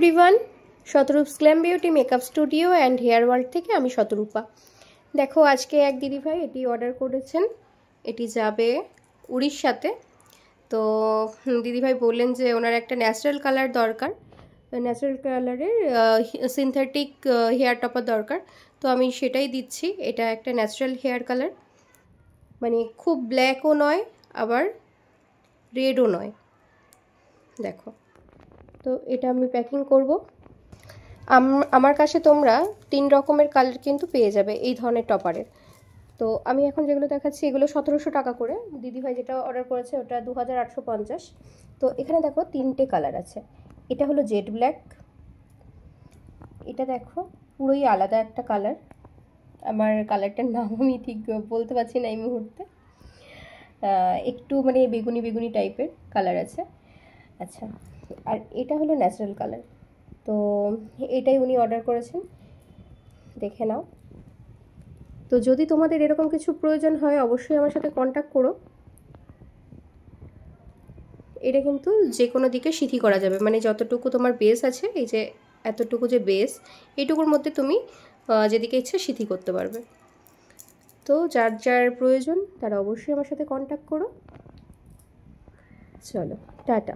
Everyone Shatarupa's glam beauty makeup studio and hair world থেকে আমি শতরূপা। দেখো আজকে এক দিদি ভাই এটি অর্ডার করেছেন, এটি যাবে উড়িষ্যাতে। তো দিদি ভাই বললেন যে ওনার একটা ন্যাচারাল কালার দরকার, ন্যাচারাল কালারের সিনথেটিক হেয়ার টপার দরকার। তো আমি সেটাই দিচ্ছি। এটা একটা ন্যাচারাল হেয়ার কালার, মানে খুব ব্ল্যাকও নয় আবার রেডও নয়। দেখো, তো এটা আমি প্যাকিং করব। আমার কাছে তোমরা 3 রকমের কালার কিন্তু পেয়ে যাবে এই ধরনের টপারের। তো আমি এখন যেগুলো দেখাচ্ছি এগুলো 1700 টাকা করে। দিদিভাই যেটা অর্ডার করেছে ওটা 2850। তো এখানে দেখো 3টে কালার আছে। এটা হলো জেড ব্ল্যাক, এটা দেখো পুরোই আলাদা একটা কালার, আমার কালারটার নাম আমি ঠিক বলতে পারছি না এই মুহূর্তে। একটু মানে বেগুনি বেগুনি টাইপের কালার আছে। আচ্ছা, আর এটা হলো ন্যাচারাল কালার। তো এটাই উনি অর্ডার করেছেন, দেখে নাও। তো যদি তোমাদের এরকম কিছু প্রয়োজন হয় অবশ্যই আমার সাথে কন্ট্যাক্ট করো। এটা কিন্তু যে কোনো দিকে সিথি করা যাবে, মানে যতটুকু তোমার বেস আছে, এই যে এতটুকু যে বেস, এইটুকুর মধ্যে তুমি যেদিকে ইচ্ছে সিথি করতে পারবে। তো যার যার প্রয়োজন তারা অবশ্যই আমার সাথে কন্ট্যাক্ট করো। চলো, টাটা।